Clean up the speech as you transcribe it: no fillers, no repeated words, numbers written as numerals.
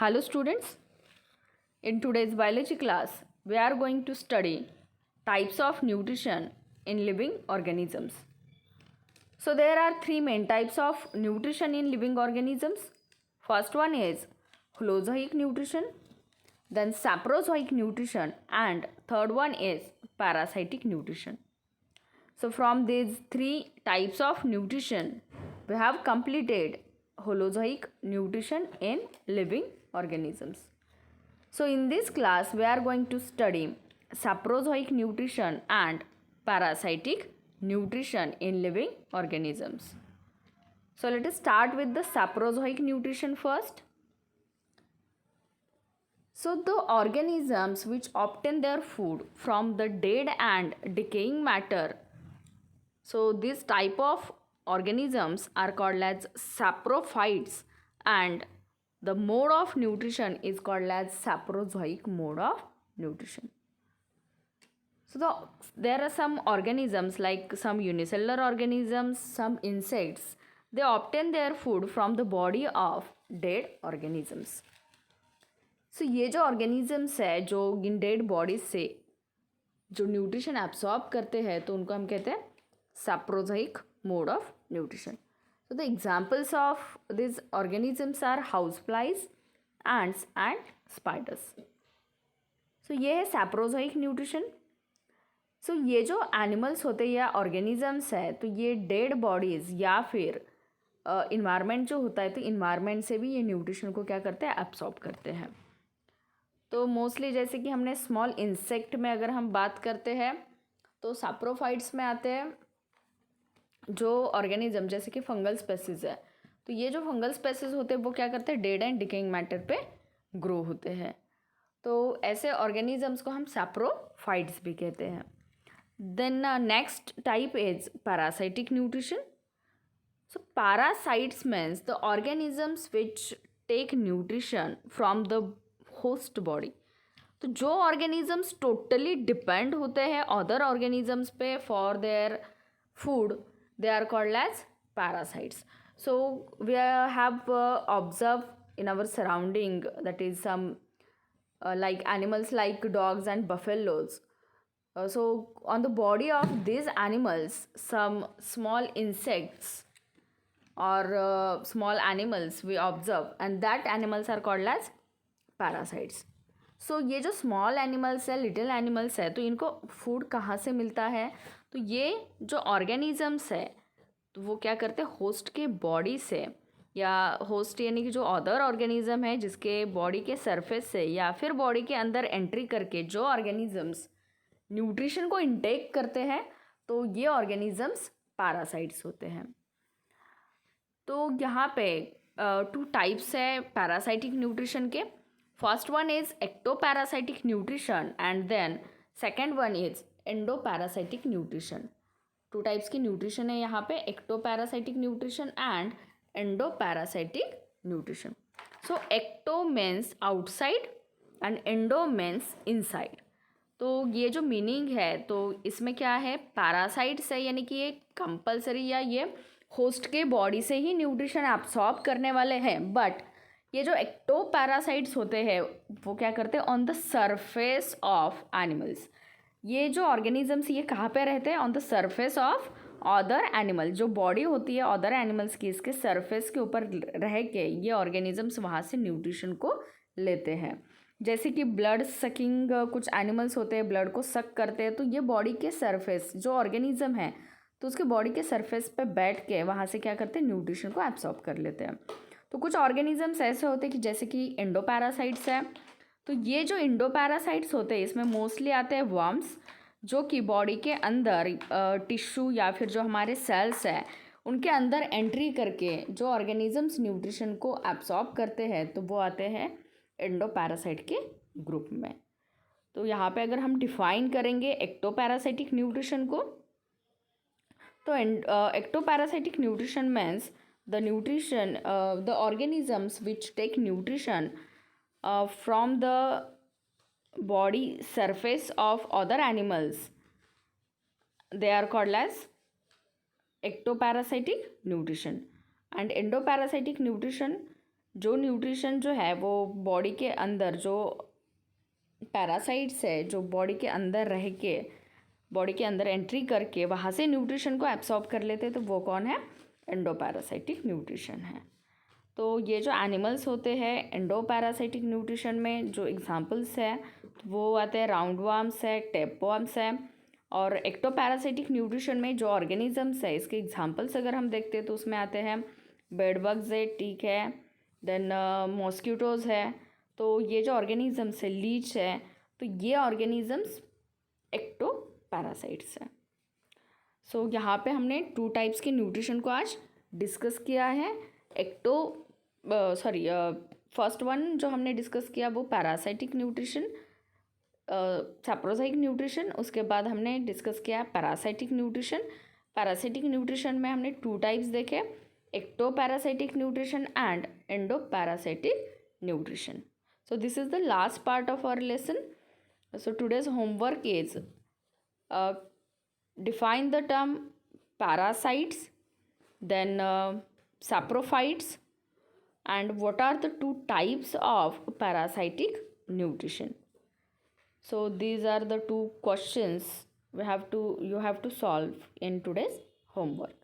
Hello students, in today's biology class, we are going to study types of nutrition in living organisms. So there are three main types of nutrition in living organisms. First one is holozoic nutrition, then saprozoic nutrition, and third one is parasitic nutrition. So from these three types of nutrition, we have completed holozoic nutrition in living organisms. So in this class, we are going to study saprozoic nutrition and parasitic nutrition in living organisms. So let us start with the saprozoic nutrition first. So the organisms which obtain their food from the dead and decaying matter, so this type of organisms are called as saprophytes, and the mode of nutrition is called as saprozoic mode of nutrition. So there are some organisms like some unicellular organisms, some insects, they obtain their food from the body of dead organisms. So ये जो organisms है जो इन dead bodies से जो nutrition absorb करते हैं तो उनको हम कहते हैं saprozoic mode of nutrition. So the examples of these organisms are houseflies, ants and spiders. So ये है saprozoic nutrition. So ये जो animals होते हैं या organisms है तो ये dead bodies या फिर environment जो होता है तो environment से भी ये nutrition को क्या करते हैं absorb करते हैं. तो मोस्टली जैसे कि हमने स्मॉल इंसेक्ट में अगर हम बात करते हैं तो सैप्रोफाइट्स में आते हैं जो ऑर्गेनिज्म जैसे कि फंगल स्पेसीज है. तो ये जो फंगल स्पेसीज होते हैं वो क्या करते हैं डेड एंड डिकेइंग मैटर पे ग्रो होते हैं. तो ऐसे ऑर्गेनिजम्स को हम सैप्रोफाइट्स भी कहते हैं. Then next type is parasitic nutrition. So parasites means the organisms which take nutrition from the host body. तो जो ऑर्गेनिजम्स टोटली डिपेंड होते हैं अदर ऑर्गेनिजम्स पे for their food, they are called as parasites. So we have observe in our surrounding that is some like animals like dogs and buffaloes. So on the body of these animals, some small insects or small animals we observe, and that animals are called as parasites. So ये जो small animals है, little animals है, तो इनको food कहाँ से मिलता है? तो ये जो ऑर्गेनिजम्स है तो वो क्या करते हैं होस्ट के बॉडी से, या होस्ट यानी कि जो अदर ऑर्गेनिज्म है जिसके बॉडी के सरफेस से या फिर बॉडी के अंदर एंट्री करके जो ऑर्गेनिजम्स न्यूट्रिशन को इनटेक करते हैं तो ये ऑर्गेनिजम्स पैरासाइट्स होते हैं. तो यहाँ पे टू टाइप्स है पैरासाइटिक न्यूट्रिशन के. First one is ectoparasitic nutrition and then second one is endoparasitic nutrition. Two types की न्यूट्रिशन है यहाँ पे, ectoparasitic nutrition and endoparasitic nutrition. So ecto means outside and endo means inside. तो ये जो meaning है तो इसमें क्या है, पैरासाइट्स है यानी कि ये कंपलसरी या ये होस्ट के बॉडी से ही न्यूट्रिशन एब्सॉर्ब करने वाले हैं. बट ये जो एक्टोपैरासाइट्स होते हैं वो क्या करते हैं on the surface of animals. ये जो ऑर्गेनिजम्स ये कहाँ पे रहते हैं? On the surface of other animal. जो बॉडी होती है अदर एनिमल्स की, इसके सरफेस के ऊपर रह के ये ऑर्गेनिजम्स वहाँ से न्यूट्रिशन को लेते हैं. जैसे कि ब्लड सकिंग कुछ एनिमल्स होते हैं, ब्लड को सक करते हैं, तो ये बॉडी के सरफेस जो ऑर्गेनिज्म है तो उसके बॉडी के सरफेस पे बैठ के वहाँ से क्या करते हैं न्यूट्रिशन को एब्सॉर्ब कर लेते हैं. तो कुछ ऑर्गेनिजम्स ऐसे होते हैं कि जैसे कि एंडोपैरासाइट्स है. तो ये जो एंडोपैरासाइट्स होते हैं इसमें मोस्टली आते हैं वर्म्स जो कि बॉडी के अंदर टिश्यू या फिर जो हमारे सेल्स है उनके अंदर एंट्री करके जो ऑर्गेनिजम्स न्यूट्रिशन को एब्सॉर्ब करते हैं तो वो आते हैं एंडोपैरासाइट के ग्रुप में. तो यहाँ पे अगर हम डिफाइन करेंगे एक्टोपैरासाइटिक न्यूट्रिशन को तो ectoparasitic nutrition means the nutrition the organisms which take nutrition from the body surface of other animals, they are called as ectoparasitic nutrition. And endoparasitic nutrition जो न्यूट्रिशन जो है वो बॉडी के अंदर जो पैरासाइट्स है जो बॉडी के अंदर रह के बॉडी के अंदर एंट्री करके वहाँ से न्यूट्रिशन को एब्सॉर्ब कर लेते हैं, तो वो कौन है? एंडोपैरासाइटिक न्यूट्रिशन है। तो ये जो एनिमल्स होते हैं एंडोपैरासाइटिक न्यूट्रिशन में जो एग्जांपल्स है वो आते हैं राउंड वार्म्स है, टेपवर्म्स है। और एक्टोपैरासाइटिक न्यूट्रिशन में जो ऑर्गेनिजम्स है इसके एग्जांपल्स अगर हम देखते हैं तो उसमें आते हैं बेडबग्स है, टीक है, देन मॉस्किटोज़ है। तो ये जो ऑर्गेनिजम्स है, लीच है, तो ये ऑर्गेनिजम्स एक्टोपैरासाइट्स हैं। सो यहाँ पे हमने 2 टाइप्स के न्यूट्रिशन को आज डिस्कस किया है। फर्स्ट वन जो हमने डिस्कस किया वो पैरासाइटिक न्यूट्रिशन, सैप्रोसाइटिक न्यूट्रिशन। उसके बाद हमने डिस्कस किया पैरासाइटिक न्यूट्रिशन। पैरासाइटिक न्यूट्रिशन में हमने 2 टाइप्स देखे, ectoparasitic nutrition and endoparasitic nutrition. So this is the last part of our lesson. So today's homework is define the term parasites, then saprophytes, and what are the 2 types of parasitic nutrition. So these are the 2 questions you have to solve in today's homework.